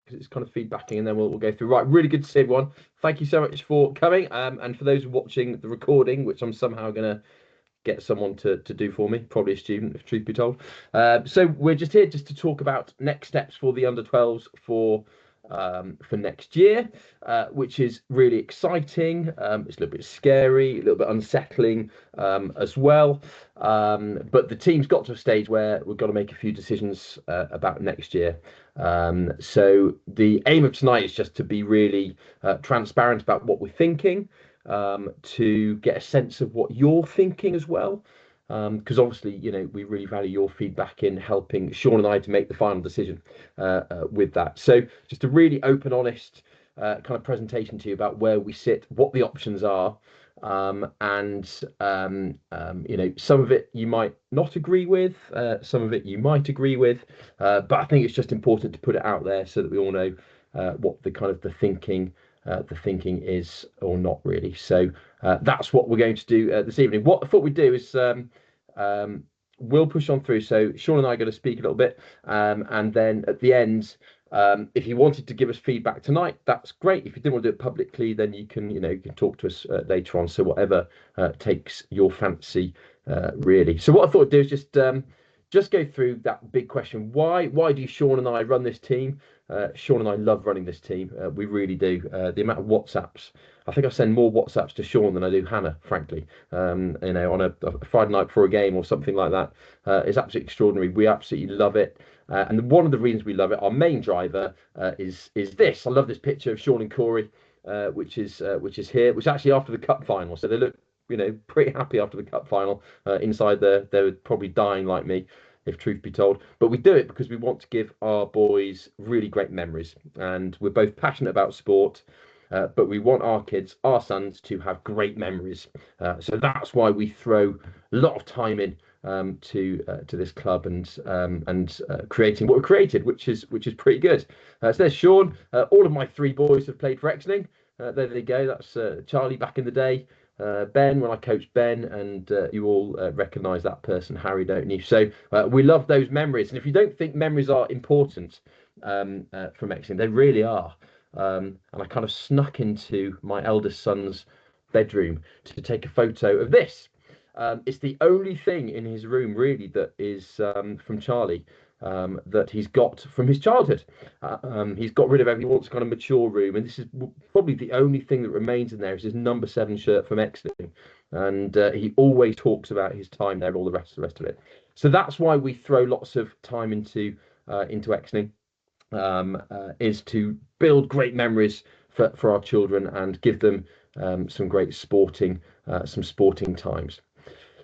it's kind of feedbacking, and then we'll go through. Right, really good to see everyone. Thank you so much for coming. And for those watching the recording, which I'm somehow going to get someone to do for me, probably a student, if truth be told. So we're just here just to talk about next steps for the under-12s for next year, which is really exciting. It's a little bit scary, a little bit unsettling as well. But the team's got to a stage where we've got to make a few decisions about next year. So the aim of tonight is just to be really transparent about what we're thinking, to get a sense of what you're thinking as well. Because obviously, we really value your feedback in helping Sean and I to make the final decision with that. So just a really open, honest kind of presentation to you about where we sit, what the options are, and some of it you might not agree with, some of it you might agree with, but I think it's just important to put it out there so that we all know what the kind of the thinking is or not really. So that's what we're going to do this evening. What I thought we'd do is we'll push on through. So Sean and I are going to speak a little bit, and then at the end, if you wanted to give us feedback tonight, that's great. If you didn't want to do it publicly, then you can talk to us later on. So whatever takes your fancy, really. So what I thought I'd do is just go through that big question. Why do Sean and I run this team? Sean and I love running this team. We really do. The amount of WhatsApps, I think I send more WhatsApps to Sean than I do Hannah, frankly. On a Friday night before a game or something like that. It's absolutely extraordinary. We absolutely love it. And one of the reasons we love it, our main driver, is this. I love this picture of Sean and Corey, which is here, which is actually after the cup final. So they look, pretty happy after the cup final. Inside there, they were probably dying like me, if truth be told. But we do it because we want to give our boys really great memories, and we're both passionate about sport, but we want our kids, our sons, to have great memories. So that's why we throw a lot of time in to this club and creating what we created, which is pretty good. So there's Sean. All of my three boys have played for Exning. There they go. That's Charlie back in the day. Ben, when I coached Ben, and you all recognise that person, Harry, don't you? So we love those memories. And if you don't think memories are important from Exning, they really are. And I kind of snuck into my eldest son's bedroom to take a photo of this. It's the only thing in his room, really, that is from Charlie. That he's got from his childhood. He's got rid of everything. He wants a kind of mature room, and this is probably the only thing that remains in there is his number 7 shirt from Exning, and he always talks about his time there and all the rest of it. So that's why we throw lots of time into Exning, is to build great memories for our children and give them some great sporting times.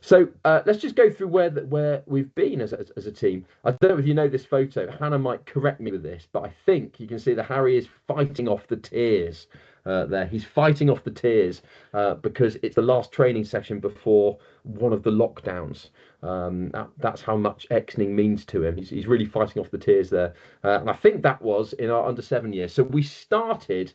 So let's just go through where we've been as a team. I don't know if you know this photo. Hannah might correct me with this, but I think you can see that Harry is fighting off the tears there. He's fighting off the tears because it's the last training session before one of the lockdowns. That's how much Exning means to him. He's really fighting off the tears there. And I think that was in our under-7 years. So we started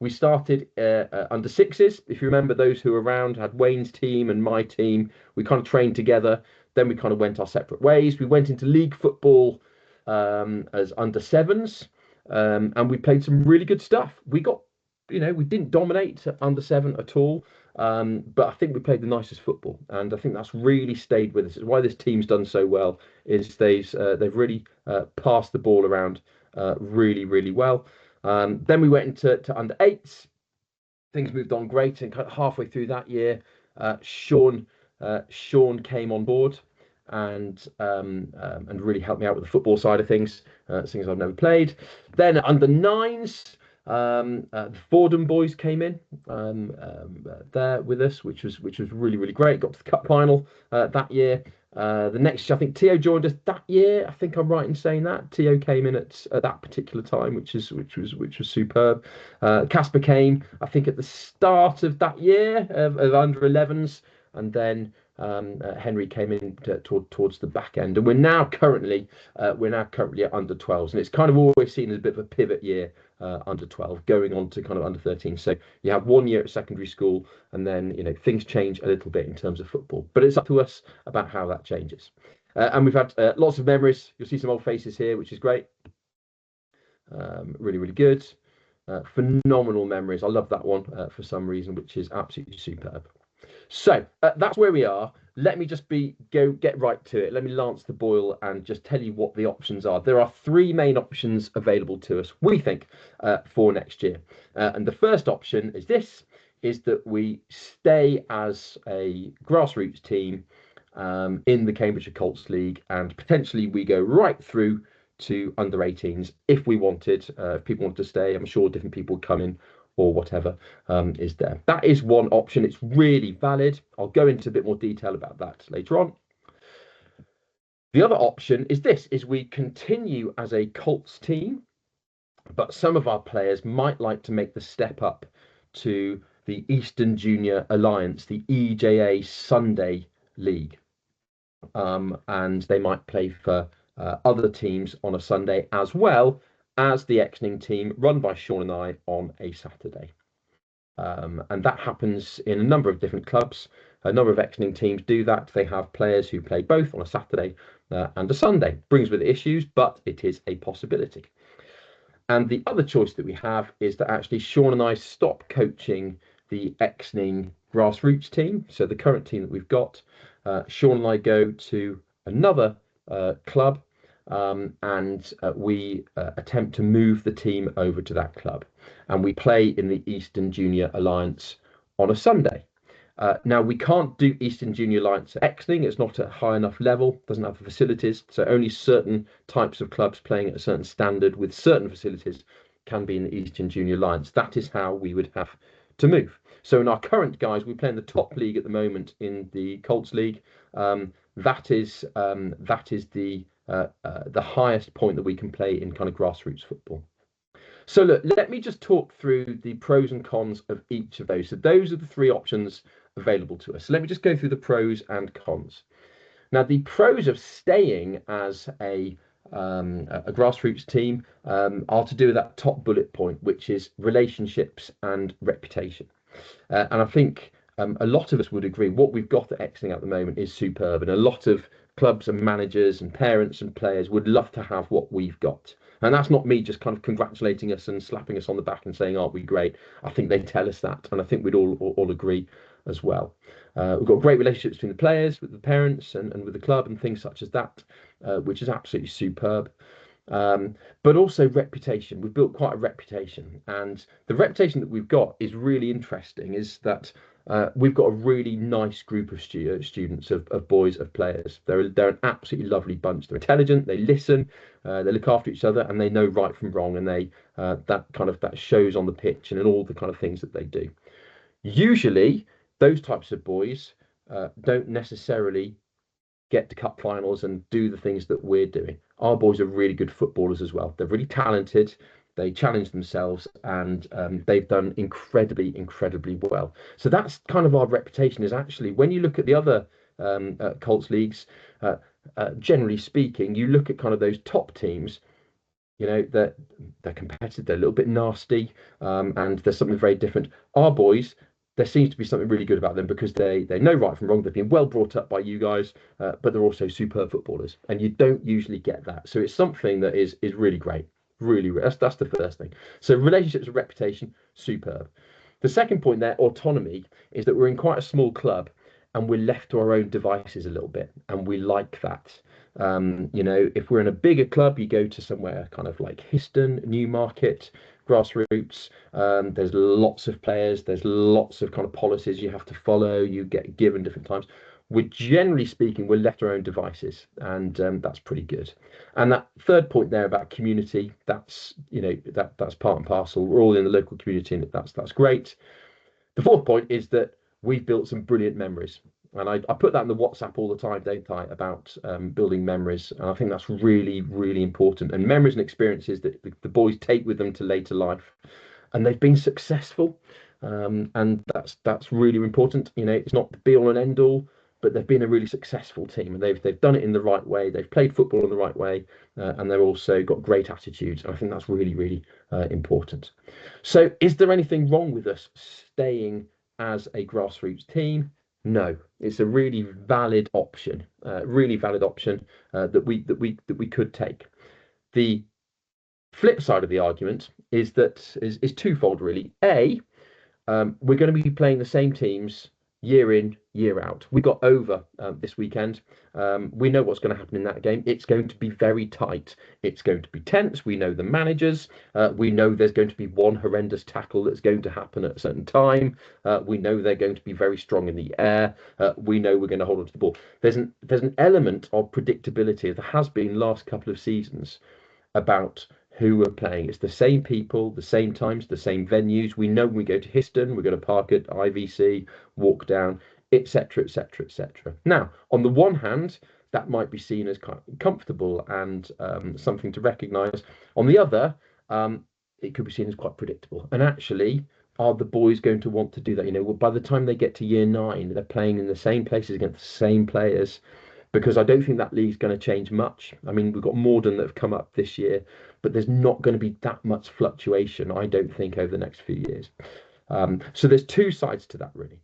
under 6s. If you remember, those who were around had Wayne's team and my team. We kind of trained together. Then we kind of went our separate ways. We went into league football as under 7s, and we played some really good stuff. We got, we didn't dominate under 7 at all, but I think we played the nicest football, and I think that's really stayed with us. It's why this team's done so well. Is they've really passed the ball around really, really well. Then we went into under 8s. Things moved on great, and kind of halfway through that year, Sean came on board and really helped me out with the football side of things I've never played. Then under 9s, the Fordham boys came in there with us, which was really, really great. Got to the cup final that year. The next year, I think Tio joined us that year. I think I'm right in saying that Tio came in at that particular time, which was superb. Casper came, I think, at the start of that year of under 11s, and then Henry came in towards the back end, and we're now currently at under 12s, and it's kind of always seen as a bit of a pivot year. Under 12 going on to kind of under 13. So you have 1 year at secondary school, and then things change a little bit in terms of football, but it's up to us about how that changes. And we've had lots of memories. You'll see some old faces here, which is great. Really, really good. Phenomenal memories. I love that one for some reason, which is absolutely superb. So that's where we are. Let me just get right to it. Let me lance the boil and just tell you what the options are. There are three main options available to us, we think, for next year. And the first option is that we stay as a grassroots team in the Cambridgeshire Colts League, and potentially we go right through to under 18s if we wanted. If people want to stay, I'm sure different people would come in or whatever is there. That is one option. It's really valid. I'll go into a bit more detail about that later on. The other option is we continue as a Colts team, but some of our players might like to make the step up to the Eastern Junior Alliance, the EJA Sunday League. And they might play for other teams on a Sunday, as well as the Exning team run by Sean and I on a Saturday. And that happens in a number of different clubs. A number of Exning teams do that. They have players who play both on a Saturday and a Sunday. Brings with it issues, but it is a possibility. And the other choice that we have is that actually Sean and I stop coaching the Exning grassroots team. So the current team that we've got, Sean and I go to another club, and we attempt to move the team over to that club, and we play in the Eastern Junior Alliance on a Sunday. Now, we can't do Eastern Junior Alliance at Exning. It's not at high enough level, doesn't have the facilities. So only certain types of clubs playing at a certain standard with certain facilities can be in the Eastern Junior Alliance. That is how we would have to move. So in our current guys, we play in the top league at the moment in the Colts League. That is the highest point that we can play in kind of grassroots football. So look, let me just talk through the pros and cons of each of those. So those are the three options available to us. So let me just go through the pros and cons. Now, the pros of staying as a grassroots team are to do with that top bullet point, which is relationships and reputation. And I think a lot of us would agree what we've got at Exning at the moment is superb, and a lot of clubs and managers and parents and players would love to have what we've got. And that's not me just kind of congratulating us and slapping us on the back and saying, aren't we great? I think they tell us that, and I think we'd all agree as well. We've got great relationships between the players, with the parents, and with the club, and things such as that, which is absolutely superb. But also reputation. We've built quite a reputation, and the reputation that we've got is really interesting. Is that we've got a really nice group of students, of boys, of players. They're an absolutely lovely bunch. They're intelligent. They listen. They look after each other, and they know right from wrong. And they that shows on the pitch and in all the kind of things that they do. Usually, those types of boys don't necessarily get to cup finals and do the things that we're doing. Our boys are really good footballers as well. They're really talented. They challenge themselves, and they've done incredibly well. So that's kind of our reputation. Is actually when you look at the other Colts leagues, generally speaking, you look at kind of those top teams. You know, they're competitive. They're a little bit nasty, and there's something very different. Our boys, there seems to be something really good about them because they know right from wrong. They've been well brought up by you guys, but they're also superb footballers, and you don't usually get that. So it's something that is really great. Really, that's the first thing. So relationships and reputation, superb. The second point there, autonomy, is that we're in quite a small club and we're left to our own devices a little bit, and we like that. If we're in a bigger club, you go to somewhere kind of like Histon, Newmarket, grassroots. There's lots of players. There's lots of kind of policies you have to follow. You get given different times. We're generally speaking, we're left to our own devices, and that's pretty good. And that third point there about community, that's part and parcel. We're all in the local community, and that's great. The fourth point is that we've built some brilliant memories. And I put that in the WhatsApp all the time, don't I, about building memories. And I think that's really important. And memories and experiences that the boys take with them to later life. And they've been successful. And that's really important. It's not the be all and end all, but they've been a really successful team. And they've done it in the right way. They've played football in the right way. And they've also got great attitudes. And I think that's really important. So is there anything wrong with us staying as a grassroots team? No, it's a really valid option, that we could take. The Flip side of the argument is that is twofold really. A, we're going to be playing the same teams year in, year out. We got over this weekend. We know what's going to happen in that game. It's going to be very tight. It's going to be tense. We know the managers. We know there's going to be one horrendous tackle that's going to happen at a certain time. We know they're going to be very strong in the air. We know we're going to hold on to the ball. There's an element of predictability. There has been last couple of seasons about who we're playing. It's the same people, the same times, the same venues. We know when we go to Histon, we're going to park at IVC, walk down, etc., etc., etc. Now, on the one hand, that might be seen as kind of comfortable and something to recognise. On the other, it could be seen as quite predictable. And actually, are the boys going to want to do that? Well, by the time they get to year 9, they're playing in the same places against the same players, because I don't think that league's going to change much. I mean, we've got Morden that have come up this year, but there's not going to be that much fluctuation, I don't think, over the next few years. So there's two sides to that, really.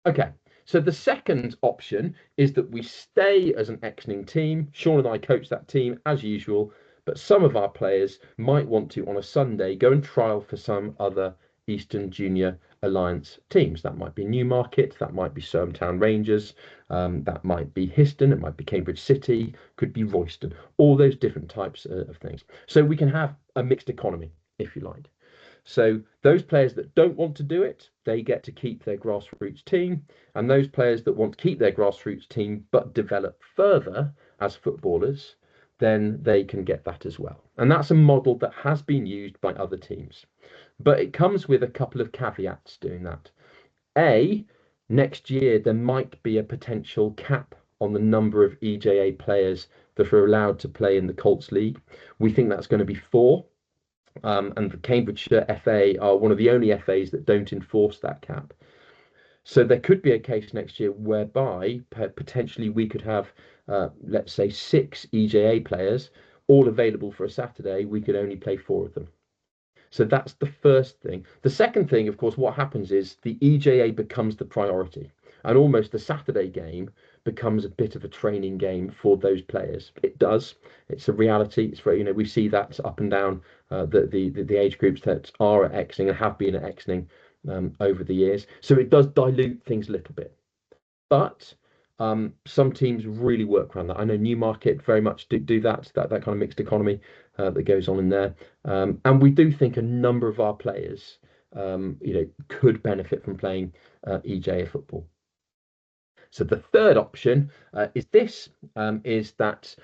Okay, so the second option is that we stay as an Exning team. Sean and I coach that team as usual, but some of our players might want to, on a Sunday, go and trial for some other Eastern Junior Alliance teams. That might be Newmarket, that might be Surmtown Rangers, that might be Histon, it might be Cambridge City, could be Royston, all those different types of things. So we can have a mixed economy, if you like. So those players that don't want to do it, they get to keep their grassroots team. And those players that want to keep their grassroots team but develop further as footballers, then they can get that as well. And that's a model that has been used by other teams. But it comes with a couple of caveats doing that. A, next year there might be a potential cap on the number of EJA players that are allowed to play in the Colts League. We think that's going to be 4. And the Cambridgeshire FA are one of the only FAs that don't enforce that cap. So there could be a case next year whereby potentially we could have, let's say, 6 EJA players all available for a Saturday. We could only play 4 of them. So that's the first thing. The second thing, of course, what happens is the EJA becomes the priority, and almost the Saturday game becomes a bit of a training game for those players. It does. It's a reality. It's very, we see that up and down the age groups that are at Exning and have been at Exning over the years. So it does dilute things a little bit. But some teams really work around that. I know Newmarket very much do that kind of mixed economy that goes on in there. And we do think a number of our players, could benefit from playing EJA football. So the third option is this, is that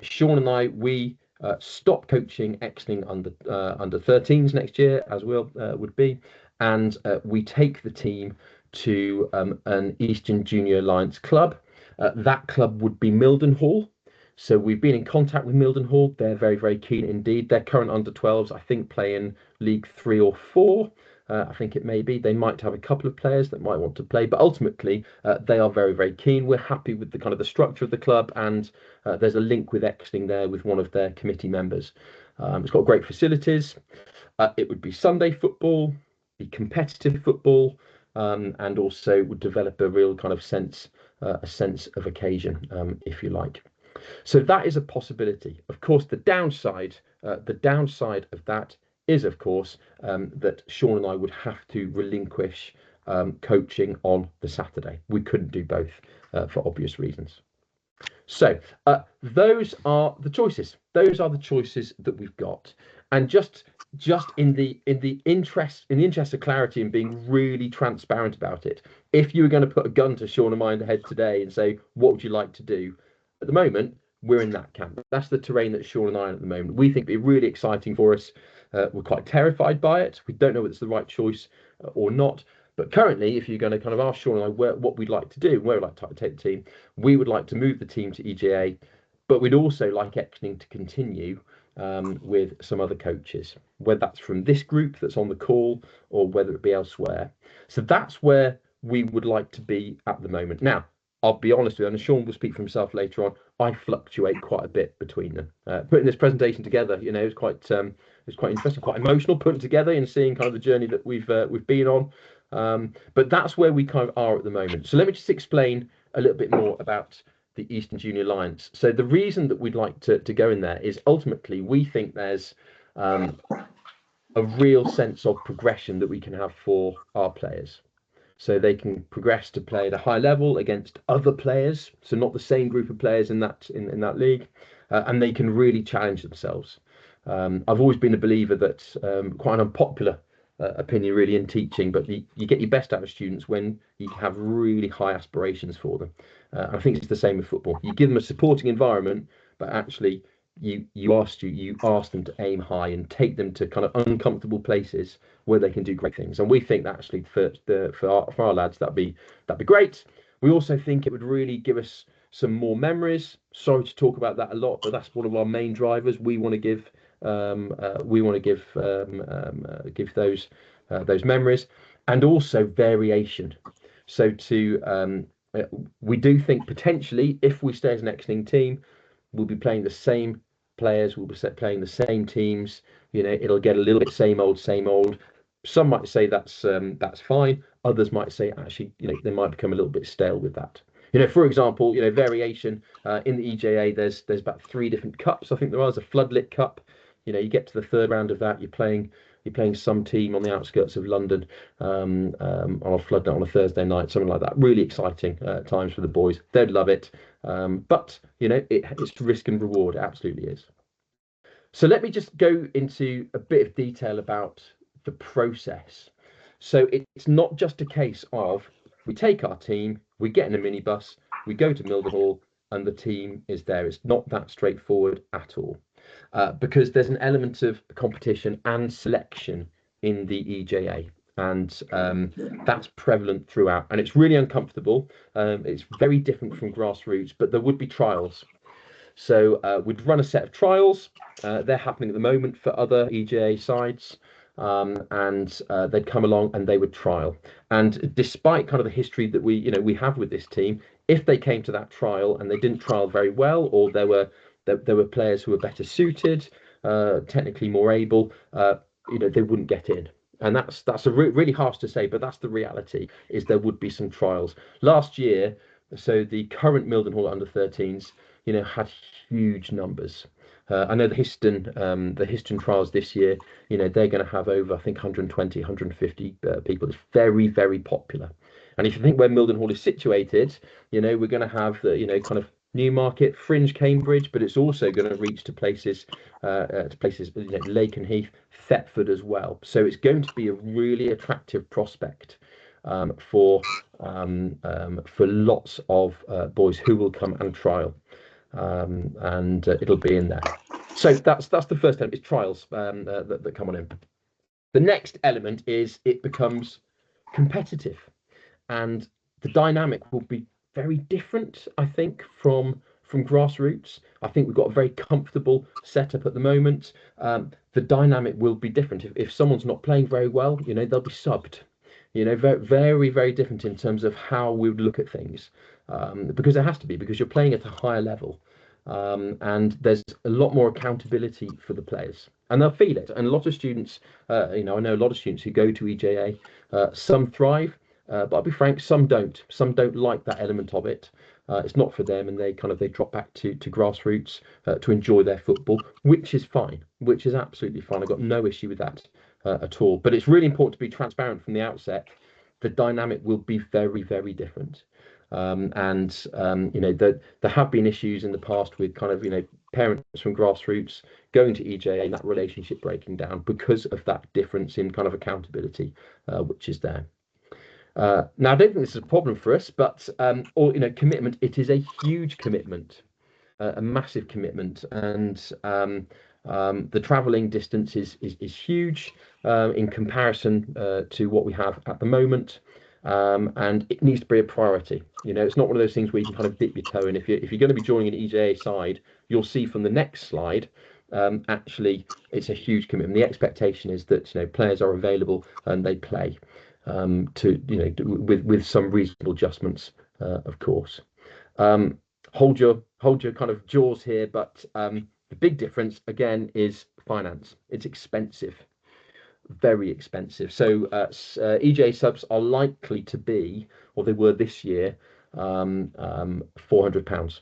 Sean and I, we stop coaching Exning under 13s next year, as Will would be, and we take the team to an Eastern Junior Alliance club. That club would be Mildenhall. So we've been in contact with Mildenhall. They're very, very keen indeed. Their current under 12s, I think, play in League 3 or 4. I think it may be. They might have a couple of players that might want to play, but ultimately they are very, very keen. We're happy with the kind of the structure of the club, and there's a link with Exning there with one of their committee members. It's got great facilities. It would be Sunday football, be competitive football, and also would develop a real kind of sense of occasion, if you like. So that is a possibility. Of course, the downside of that is, of course, that Sean and I would have to relinquish coaching on the Saturday. We couldn't do both for obvious reasons. So those are the choices. Those are the choices that we've got. And just in the interest of clarity and being really transparent about it, if you were going to put a gun to Sean and my head today and say, what would you like to do? At the moment, we're in that camp. That's the terrain that Sean and I are at the moment. We think it'd be really exciting for us. We're quite terrified by it. We don't know whether it's the right choice or not. But currently, if you're going to kind of ask Sean and I what we'd like to do, where we'd like to take the team, we would like to move the team to EJA, but we'd also like Exning to continue with some other coaches, whether that's from this group that's on the call or whether it be elsewhere. So that's where we would like to be at the moment. Now, I'll be honest with you, and Sean will speak for himself later on, I fluctuate quite a bit between them. Putting this presentation together, it was quite interesting, quite emotional putting together and seeing kind of the journey that we've been on. But that's where we kind of are at the moment. So let me just explain a little bit more about the Eastern Junior Alliance. So the reason that we'd like to go in there is ultimately we think there's um, a real sense of progression that we can have for our players. So they can progress to play at a high level against other players, so not the same group of players in that league, and they can really challenge themselves. I've always been a believer that quite an unpopular opinion really in teaching, but you get your best out of students when you have really high aspirations for them. I think it's the same with football. You give them a supporting environment, but actually you ask them to aim high and take them to kind of uncomfortable places where they can do great things. And we think that actually for our lads that'd be great. We also think it would really give us some more memories. Sorry to talk about that a lot, but that's one of our main drivers. We want to give give those memories, and also variation. So we do think potentially if we stay as an X-Ning team, we'll be playing the same players, we'll be playing the same teams. It'll get a little bit same old, same old. Some might say that's fine. Others might say actually, they might become a little bit stale with that. For example, variation in the EJA. There's about 3 different cups. I think there was a floodlit cup. You get to the third round of that, you're playing some team on the outskirts of London on a flood night on a Thursday night, something like that. Really exciting times for the boys. They'd love it. But it's risk and reward. It absolutely is. So let me just go into a bit of detail about the process. So it's not just a case of we take our team, we get in a minibus, we go to Mildenhall, and the team is there. It's not that straightforward at all, because there's an element of competition and selection in the EJA. And that's prevalent throughout, and it's really uncomfortable. It's very different from grassroots, but there would be trials. So we'd run a set of trials. They're happening at the moment for other EJA sides, and they'd come along and they would trial. And despite kind of the history that we have with this team, if they came to that trial and they didn't trial very well, or there were players who were better suited, technically more able, they wouldn't get in. And that's really harsh to say, but that's the reality. Is there would be some trials last year. So the current Mildenhall under-13s, had huge numbers. I know the Histon trials this year, they're going to have over, I think, 120, 150 people. It's very, very popular. And if you think where Mildenhall is situated, we're going to have the, kind of Newmarket, fringe Cambridge, but it's also going to reach to places, Lakenheath, Thetford as well. So it's going to be a really attractive prospect for lots of boys who will come and trial, and it'll be in there. So that's the first element, is trials that come on in. The next element is it becomes competitive, and the dynamic will be very different, I think, from grassroots. I think we've got a very comfortable setup at the moment. The dynamic will be different. If someone's not playing very well, they'll be subbed. Very, very, very different in terms of how we would look at things, because it has to be, because you're playing at a higher level, and there's a lot more accountability for the players, and they'll feel it. And a lot of students, I know a lot of students who go to EJA, some thrive, but I'll be frank, some don't. Some don't like that element of it. It's not for them, and they drop back to grassroots to enjoy their football, which is fine, which is absolutely fine. I've got no issue with that at all. But it's really important to be transparent from the outset. The dynamic will be very, very different. There have been issues in the past with parents from grassroots going to EJA and that relationship breaking down because of that difference in kind of accountability, which is there. Now, I don't think this is a problem for us, but commitment. It is a huge commitment, a massive commitment, and the travelling distance is huge in comparison to what we have at the moment, and it needs to be a priority. It's not one of those things where you can kind of dip your toe in. If you're going to be joining an EJA side, you'll see from the next slide. Actually, it's a huge commitment. The expectation is that players are available and they play. With some reasonable adjustments, of course. Hold your kind of jaws here, but the big difference again is finance. It's expensive, very expensive. So EJ subs are likely to be, or they were this year, £400.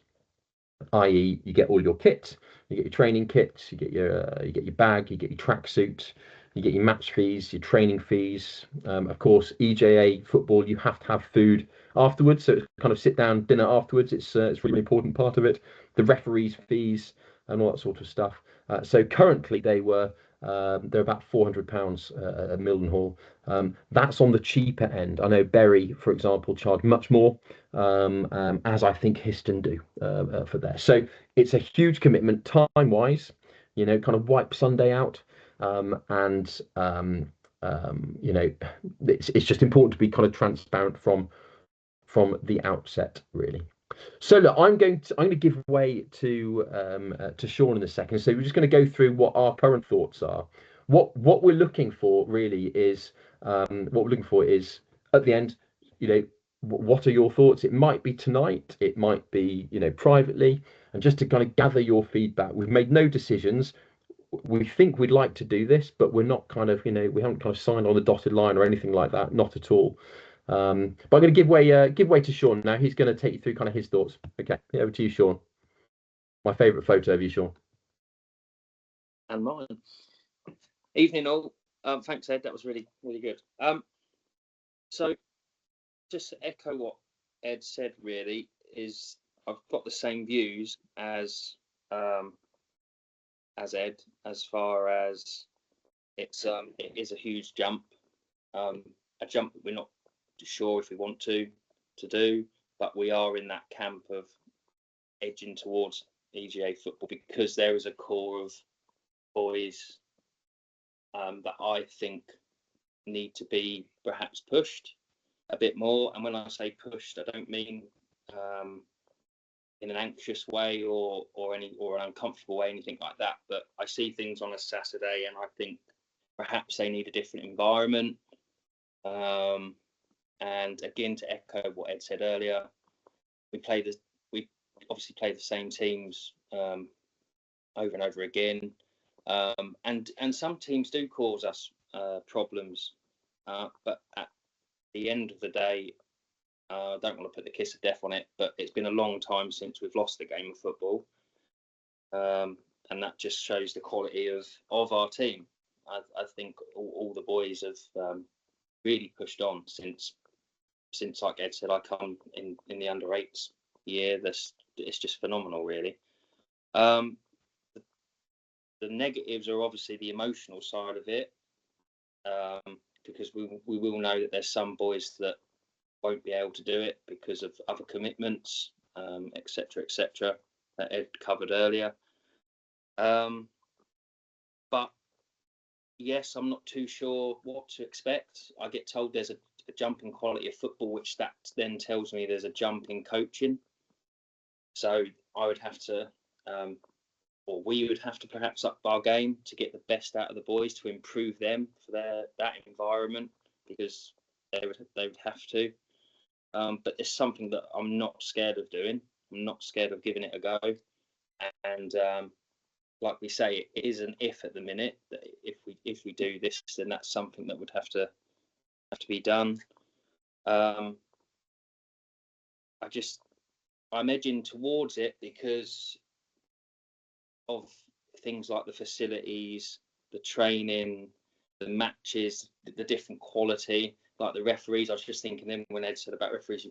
i.e., you get all your kit, you get your training kits, you get your bag, you get your tracksuit, you get your match fees, your training fees. Of course, EJA football, you have to have food afterwards, so it's kind of sit down dinner afterwards. It's really important part of it. The referees' fees and all that sort of stuff. So currently they're about £400 at Mildenhall. That's on the cheaper end. I know Bury, for example, charge much more, as I think Histon do for there. So it's a huge commitment time-wise. Kind of wipe Sunday out, and it's just important to be kind of transparent from the outset, really. So look, I'm going to give way to Sean in a second. So we're just going to go through what our current thoughts are. What we're looking for really is at the end, what are your thoughts? It might be tonight, it might be privately, and just to kind of gather your feedback. We've made no decisions. We think we'd like to do this, but we're not kind of we haven't kind of signed on the dotted line or anything like that. Not at all. But I'm going to give way to Sean now. He's going to take you through kind of his thoughts. Okay, over to you, Sean. My favourite photo of you, Sean. And mine. Evening all. Thanks, Ed. That was really, really good. So just to echo what Ed said, really, is I've got the same views as Ed, as far as it is a huge jump, a jump that we're not sure if we want to do, but we are in that camp of edging towards EGA football because there is a core of boys that I think need to be perhaps pushed a bit more. And when I say pushed, I don't mean in an anxious way or an uncomfortable way, anything like that. But I see things on a Saturday and I think perhaps they need a different environment. And again, to echo what Ed said earlier, we obviously play the same teams over and over again. And some teams do cause us problems, but at the end of the day, I don't want to put the kiss of death on it, but it's been a long time since we've lost a game of football, and that just shows the quality of our team. I think all the boys have really pushed on since, like Ed said, I come in the under-8s year. It's just phenomenal, really. The negatives are obviously the emotional side of it, because we will know that there's some boys that won't be able to do it because of other commitments, etc., that Ed covered earlier. But yes, I'm not too sure what to expect. I get told there's a jump in quality of football, which that then tells me there's a jump in coaching. So I would have to, or we would have to perhaps up our game to get the best out of the boys, to improve them for that environment, because they would have to. But it's something that I'm not scared of doing. I'm not scared of giving it a go. And like we say, it is an if at the minute. That if we do this, then that's something that would have to be done. I'm edging towards it because of things like the facilities, the training, the matches, the different quality, like the referees. I was just thinking then when Ed said about referees,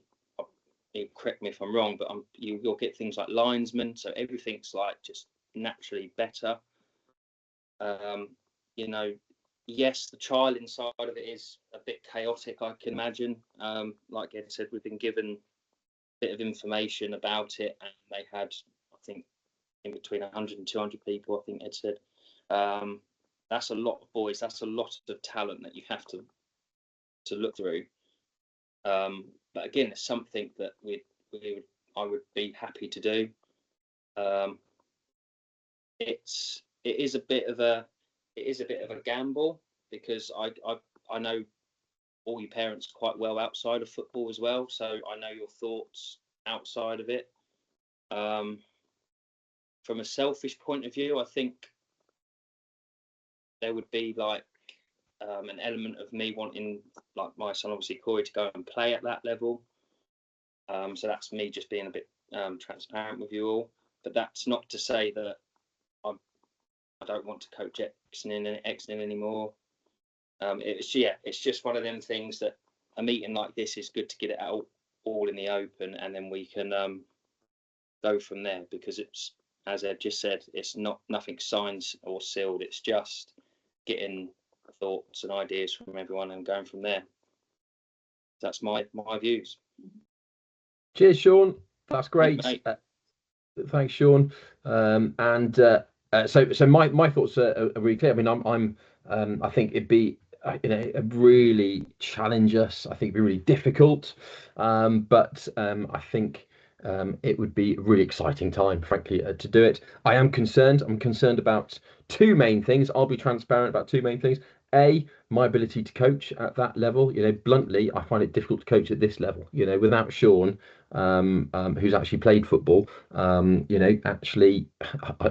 you correct me if I'm wrong, but you'll get things like linesmen, so everything's like just naturally better. Yes, the trialing side of it is a bit chaotic, I can imagine. Like Ed said, we've been given a bit of information about it, and they had, I think, in between 100 and 200 people, I think Ed said. That's a lot of boys. That's a lot of talent that you have to look through. But again, it's something that I would be happy to do. It is a bit of a gamble, because I know all your parents quite well outside of football as well, so I know your thoughts outside of it. From a selfish point of view, I think there would be like an element of me wanting, like my son, obviously Corey, to go and play at that level. So that's me just being a bit transparent with you all. But that's not to say that I don't want to coach Exton anymore. It's just one of them things that a meeting like this is good to get it out all in the open, and then we can go from there, because it's, as Ed just said, it's nothing signed or sealed. It's just getting thoughts and ideas from everyone and going from there. That's my views. Cheers, Sean. That's great. Thanks, Thanks, Sean. So my thoughts are really clear. I mean, I think it'd be really challenge us. I think it'd be really difficult, but I think it would be a really exciting time, frankly, to do it. I am concerned. I'm concerned about two main things. I'll be transparent about two main things. A, my ability to coach at that level. Bluntly, I find it difficult to coach at this level. Without Sean, who's actually played football, actually,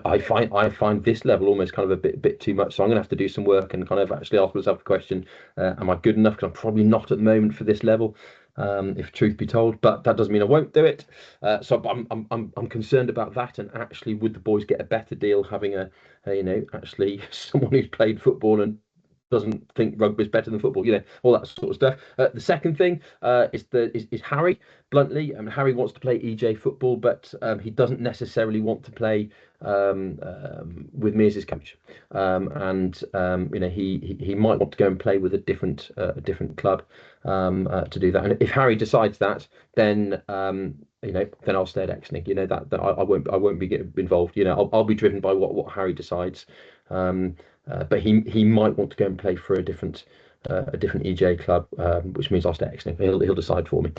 I find this level almost kind of a bit too much. So I'm going to have to do some work and kind of actually ask myself the question: am I good enough? Because I'm probably not at the moment for this level, if truth be told. But that doesn't mean I won't do it. So I'm concerned about that. And actually, would the boys get a better deal having actually someone who's played football and doesn't think rugby is better than football, all that sort of stuff. The second thing is Harry. Bluntly, Harry wants to play EJ football, but he doesn't necessarily want to play with me as his coach. He might want to go and play with a different club to do that. And if Harry decides that, then then I'll stay at Exning. That I won't be getting involved. I'll be driven by what Harry decides. But he might want to go and play for a different EJ club, which means I'll stay at Exning. He'll decide for me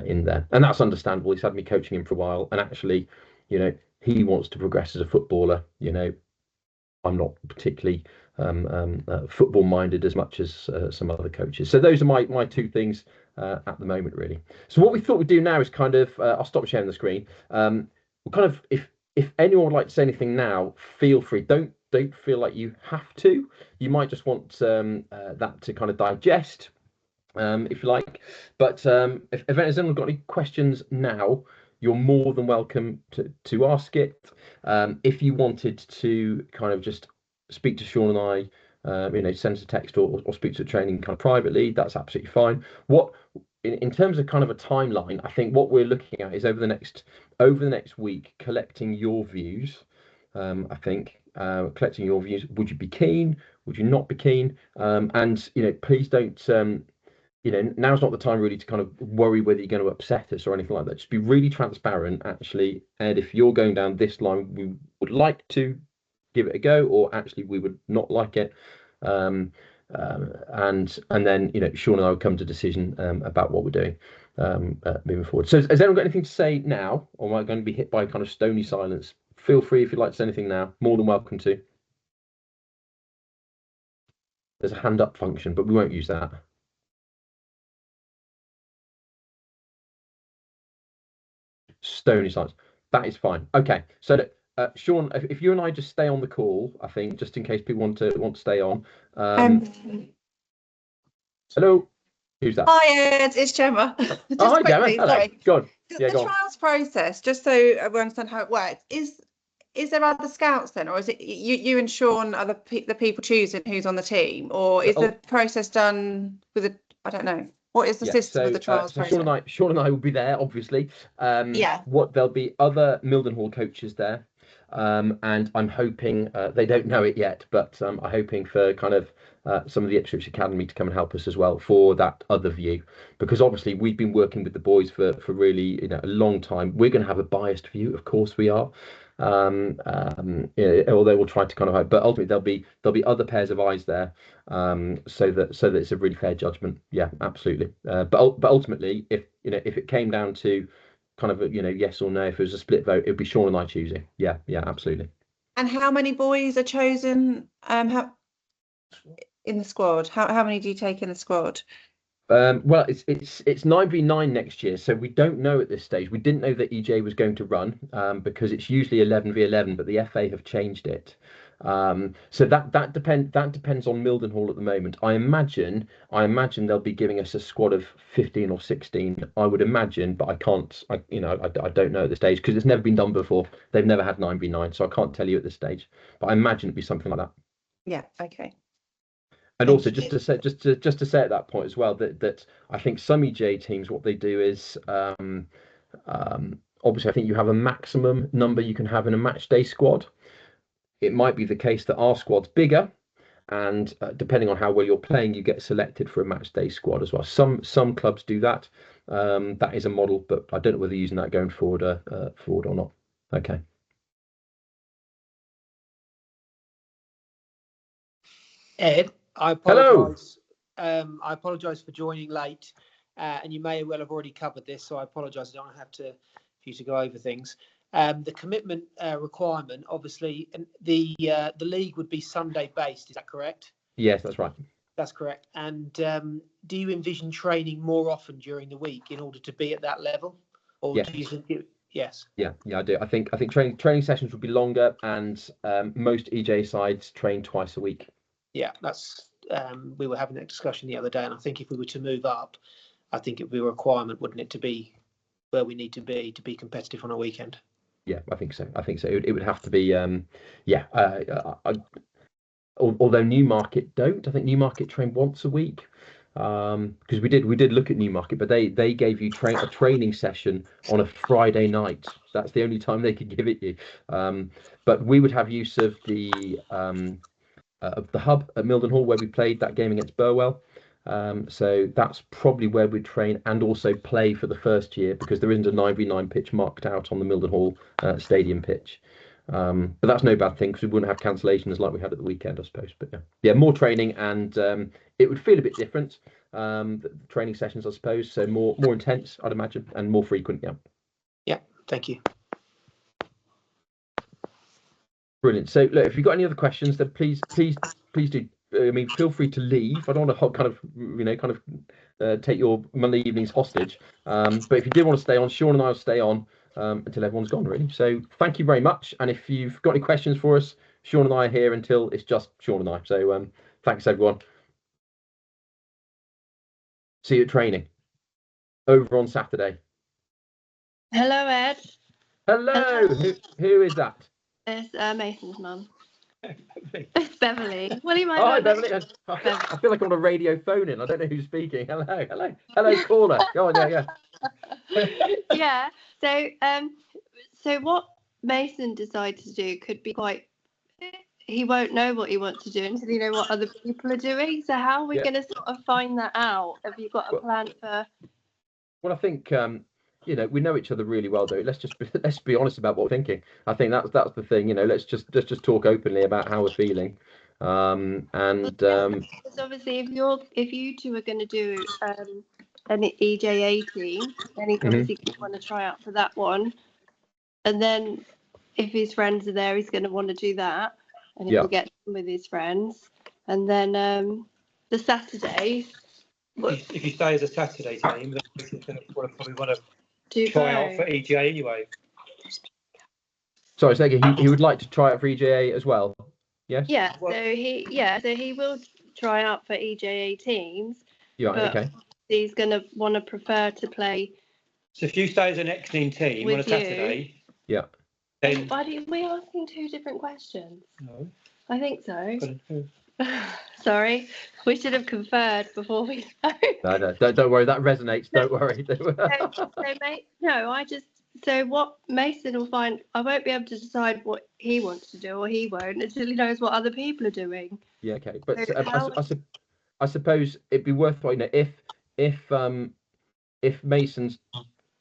in there, and that's understandable. He's had me coaching him for a while, and actually, he wants to progress as a footballer. I'm not particularly football minded as much as some other coaches. So those are my two things at the moment, really. So what we thought we'd do now is kind of I'll stop sharing the screen. We'll kind of, if anyone would like to say anything now, feel free. Don't feel like you have to. You might just want that to kind of digest, if you like. But if anyone's got any questions now, you're more than welcome to ask it. If you wanted to kind of just speak to Sean and I, send us a text or speak to the training kind of privately, that's absolutely fine. In terms of kind of a timeline, I think what we're looking at is over the next week, collecting your views. I think collecting your views. Would you be keen? Would you not be keen? And please don't. Now's not the time really to kind of worry whether you're going to upset us or anything like that. Just be really transparent. Actually, Ed, if you're going down this line, we would like to give it a go, or actually we would not like it. And then Sean and I will come to a decision about what we're doing moving forward. So has anyone got anything to say now, or am I going to be hit by kind of stony silence? Feel free if you'd like to say anything now. More than welcome to. There's a hand up function, but we won't use that. Stony silence. That is fine. Okay. So Sean, if you and I just stay on the call, I think, just in case people want to stay on. Hello. Who's that? Hi Ed, it's Gemma. Just hi quickly, Gemma. Hello. Go on. The trials process, just so we understand how it works, is there other scouts then, or is it you and Sean are the people choosing who's on the team, or is the process done with I don't know. What is the system of the trials process? Sean and I will be there, obviously. There'll be other Mildenhall coaches there, and I'm hoping they don't know it yet, but I'm hoping for kind of some of the Ipswich Academy to come and help us as well for that other view, because obviously we've been working with the boys for really a long time. We're going to have a biased view, of course we are. Although we'll try to kind of, but ultimately there'll be other pairs of eyes there, so that it's a really fair judgment. Yeah, absolutely. But ultimately, if it came down to kind of yes or no, if it was a split vote, it'd be Sean and I choosing. Yeah, absolutely. And how many boys are chosen? In the squad? How many do you take in the squad? Well, it's 9v9 next year, so we don't know at this stage. We didn't know that EJ was going to run because it's usually 11v11, but the FA have changed it. So that depends on Mildenhall at the moment. I imagine they'll be giving us a squad of 15 or 16. I would imagine, but I can't. I don't know at this stage because it's never been done before. They've never had 9v9, so I can't tell you at this stage. But I imagine it'd be something like that. Yeah. Okay. And Thank also, you. just to say at that point as well that I think some EJ teams, what they do is obviously I think you have a maximum number you can have in a match day squad. It might be the case that our squad's bigger, and depending on how well you're playing, you get selected for a match day squad as well. Some clubs do that. That is a model, but I don't know whether using that going forward or not. Okay. Ed, I apologise. I apologise for joining late, and you may well have already covered this, so I apologise. I don't have to for you to go over things. The commitment requirement, obviously, and the league would be Sunday based. Is that correct? Yes, that's right. That's correct. And do you envision training more often during the week in order to be at that level, or Yes. do you think yes? Yeah, I do. I think training sessions would be longer, and most EJ sides train twice a week. Yeah, that's we were having that discussion the other day, and I think if we were to move up, I think it would be a requirement, wouldn't it, to be where we need to be competitive on a weekend. Yeah, I think so. It would have to be. Although Newmarket don't, I think Newmarket train once a week. Because we did look at Newmarket, but they gave you a training session on a Friday night. That's the only time they could give it you. But we would have use of the hub at Mildenhall where we played that game against Burwell. So that's probably where we'd train and also play for the first year, because there isn't a 9v9 pitch marked out on the Mildenhall stadium pitch. But that's no bad thing, because we wouldn't have cancellations like we had at the weekend, I suppose. But yeah, more training, and it would feel a bit different. The training sessions, I suppose, so more intense, I'd imagine, and more frequent. Yeah, thank you. Brilliant. So look, if you've got any other questions, then please do. I mean, feel free to leave. I don't want to take your Monday evenings hostage. But if you do want to stay on, Sean and I will stay on until everyone's gone, really. So thank you very much. And if you've got any questions for us, Sean and I are here until it's just Sean and I. So thanks, everyone. See you at training over on Saturday. Hello, Ed. Hello. Who is that? It's Mason's mum. It's Beverly. What do you mind? Hi, Beverly. I feel like I'm on a radio phone in. I don't know who's speaking. Hello, caller. Go on, yeah. Yeah. So what Mason decides to do could be quite. He won't know what he wants to do until you know what other people are doing. So how are we going to sort of find that out? Have you got a plan for? Well, I think we know each other really well, though. Let's be honest about what we're thinking. I think that's the thing. Let's just talk openly about how we're feeling. Because obviously, if you two are going to do an EJA team, then he's obviously going to want to try out for that one. And then if his friends are there, he's going to want to do that, and he'll get with his friends. And then the Saturday. If you stay as a Saturday team, then he's going to probably want to try out for EJA anyway. Sorry, he would like to try out for EJA as well. Yes. Yeah. So he will try out for EJA teams. Yeah. Okay. He's going to want to prefer to play. So if you stay as an X-Team team on a Saturday, then Are we asking two different questions? No. I think so. Sorry, we should have conferred before we spoke. No, don't worry. That resonates. Don't worry. So what Mason will find, I won't be able to decide what he wants to do or he won't until he knows what other people are doing. Yeah, okay. But I suppose it'd be worthwhile, if Mason's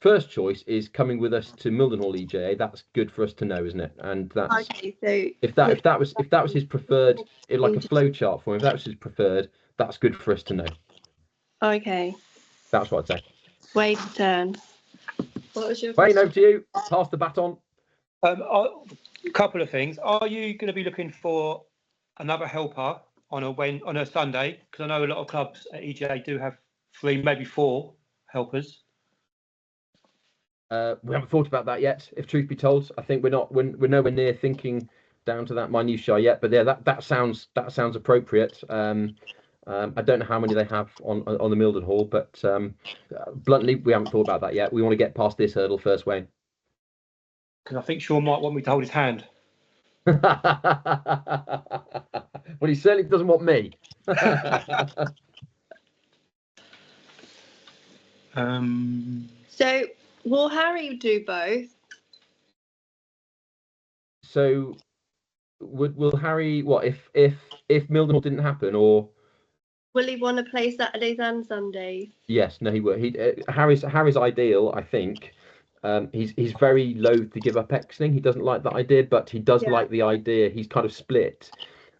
first choice is coming with us to Mildenhall EJA, that's good for us to know, isn't it? And that's okay. So if that was his preferred, like a flow chart for him, if that was his preferred, that's good for us to know. Okay. That's what I'd say. Wade's turn. What was your Wayne, over to you. Pass the baton. A couple of things. Are you going to be looking for another helper on a Sunday? Because I know a lot of clubs at EJA do have 3, maybe 4 helpers. We haven't thought about that yet. If truth be told, I think we're nowhere near thinking down to that minutiae yet, but yeah, that sounds appropriate. I don't know how many they have on the Mildenhall, but bluntly, we haven't thought about that yet. We want to get past this hurdle first, Wayne. Because I think Sean might want me to hold his hand. Well, he certainly doesn't want me. So will Harry do both? So will Harry, what if Mildenhall didn't happen, or Will he want to play Saturdays and Sundays? yes, no, he will. Harry's ideal, I think. He's very loath to give up Exning. He doesn't like that idea, but he does like the idea. He's kind of split.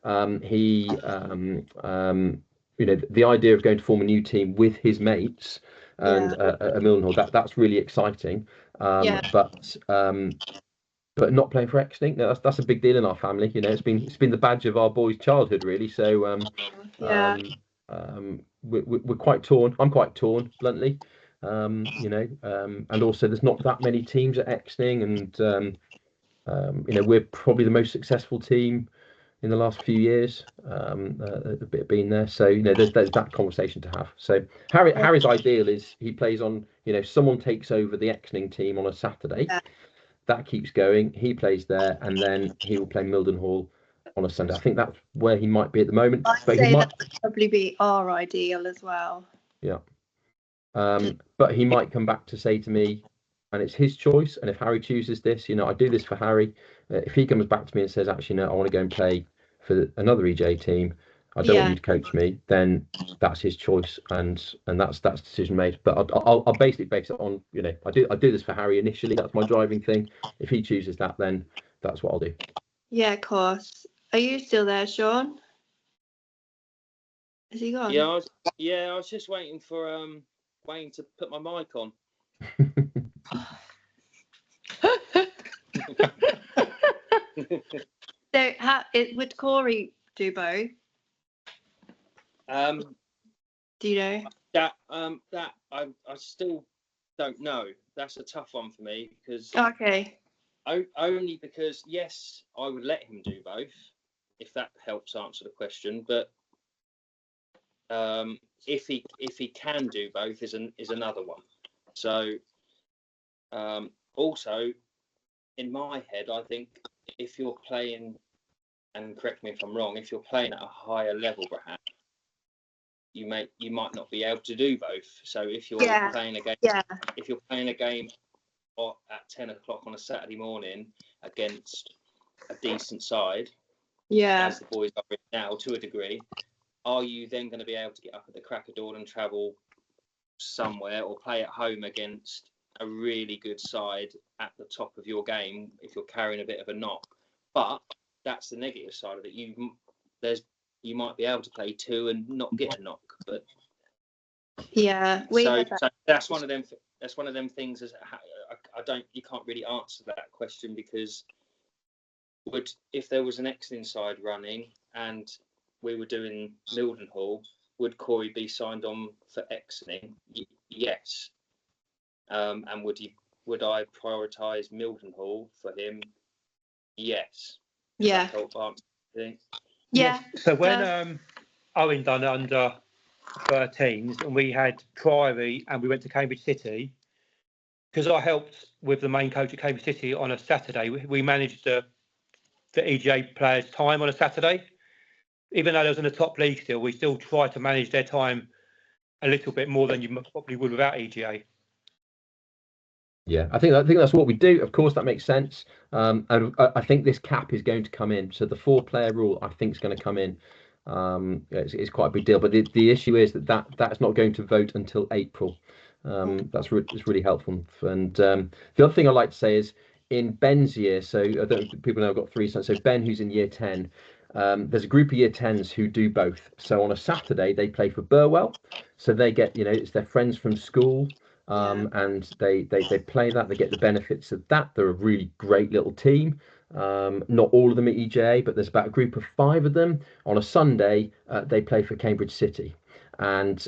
The idea of going to form a new team with his mates and a Mildenhall, that's really exciting. But not playing for Exning, no, that's a big deal in our family. You know, it's been the badge of our boys' childhood, really. So we're quite torn. I'm quite torn, bluntly. And also there's not that many teams at Exning, and we're probably the most successful team in the last few years, a bit of being there. So there's that conversation to have. So Harry's ideal is he plays on, someone takes over the Exning team on a Saturday. That keeps going. He plays there, and then he will play Mildenhall on a Sunday. I think that's where he might be at the moment. But he might probably be our ideal as well. Yeah. But he might come back to say to me, and it's his choice. And if Harry chooses this, I do this for Harry. If he comes back to me and says, actually, no, I want to go and play for another EJ team, I don't want you to coach me, then that's his choice, and that's decision made. But I'll basically base it on, I do this for Harry initially. That's my driving thing. If he chooses that, then that's what I'll do. Yeah, of course. Are you still there, Sean? Is he gone? Yeah, I was just waiting for Wayne to put my mic on. So, would Corey do both? Do you know? That I still don't know. That's a tough one for me because only because yes, I would let him do both if that helps answer the question. But if he can do both is another one. So also in my head, I think if you're playing, and correct me if I'm wrong, if you're playing at a higher level, perhaps you might not be able to do both. So if you're playing a game, if you're playing a game at 10 o'clock on a Saturday morning against a decent side, as the boys are now to a degree, are you then going to be able to get up at the crack of dawn and travel somewhere, or play at home against a really good side at the top of your game if you're carrying a bit of a knock? But that's the negative side of it. You might be able to play two and not get a knock, but so that's one of them. That's one of them things. You can't really answer that question, because if there was an Exning side running and we were doing Mildenhall, would Corey be signed on for Exning? Yes. And would I prioritise Mildenhall for him? Yes. Yeah. Yeah. So when Owen done under 13s and we had Priory and we went to Cambridge City, because I helped with the main coach at Cambridge City on a Saturday, we managed the EJ players' time on a Saturday. Even though they was in the top league still, we still try to manage their time a little bit more than you probably would without EGA. Yeah, I think that's what we do. Of course, that makes sense. And I think this cap is going to come in. So the 4-player rule, I think, is going to come in. It's quite a big deal. But the issue is that's not going to vote until April. It's really helpful. And the other thing I like to say is in Ben's year. So I don't people know I've got 3 sons. So Ben, who's in year 10. There's a group of year 10s who do both. So on a Saturday they play for Burwell. So they get, it's their friends from school. And they play that, they get the benefits of that. They're a really great little team. Not all of them at EJA, but there's about a group of 5 of them. On a Sunday, they play for Cambridge City, and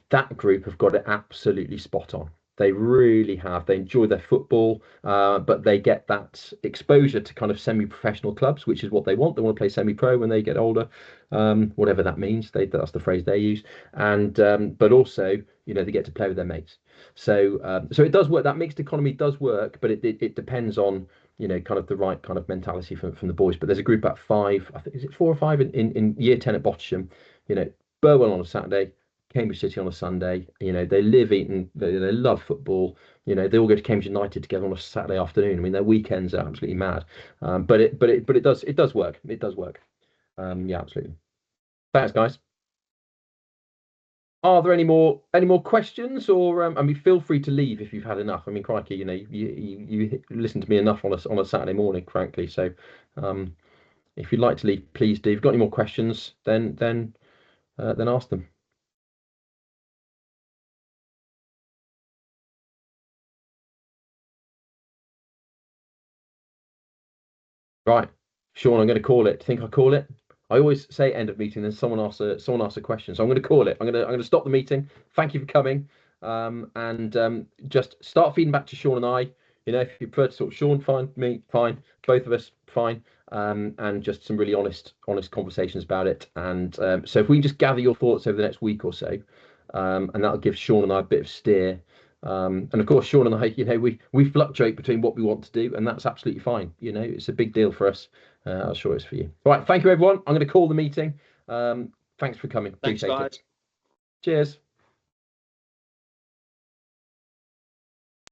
that group have got it absolutely spot on. They really have. They enjoy their football, but they get that exposure to kind of semi-professional clubs, which is what they want. They want to play semi-pro when they get older, whatever that means. That's the phrase they use. And but also, they get to play with their mates. So so it does work. That mixed economy does work, but it depends on kind of the right kind of mentality from the boys. But there's a group at 5, I think, is it 4 or 5 in year 10 at Bottisham. Burwell on a Saturday, Cambridge City on a Sunday. They live, eating, they love football. They all go to Cambridge United together on a Saturday afternoon. I mean, their weekends are absolutely mad. But it does work. It does work. Yeah, absolutely. Thanks, guys. Are there any more questions, or I mean, feel free to leave if you've had enough. I mean, crikey, you listen to me enough on a Saturday morning, frankly. So, if you'd like to leave, please do. If you've got any more questions, then ask them. Right, Sean, I'm going to call it. Think I call it? I always say end of meeting, then someone asks a question. So I'm going to call it. I'm going to stop the meeting. Thank you for coming, and just start feeding back to Sean and I. If you prefer to sort of Sean, fine, me, fine, both of us, fine, and just some really honest conversations about it. And so if we can just gather your thoughts over the next week or so, and that'll give Sean and I a bit of steer. And of course, Sean and I, we fluctuate between what we want to do, and that's absolutely fine. It's a big deal for us. I'm sure it's for you. All right, thank you, everyone. I'm going to call the meeting. Thanks for coming. Thanks, Appreciate guys. it. Cheers.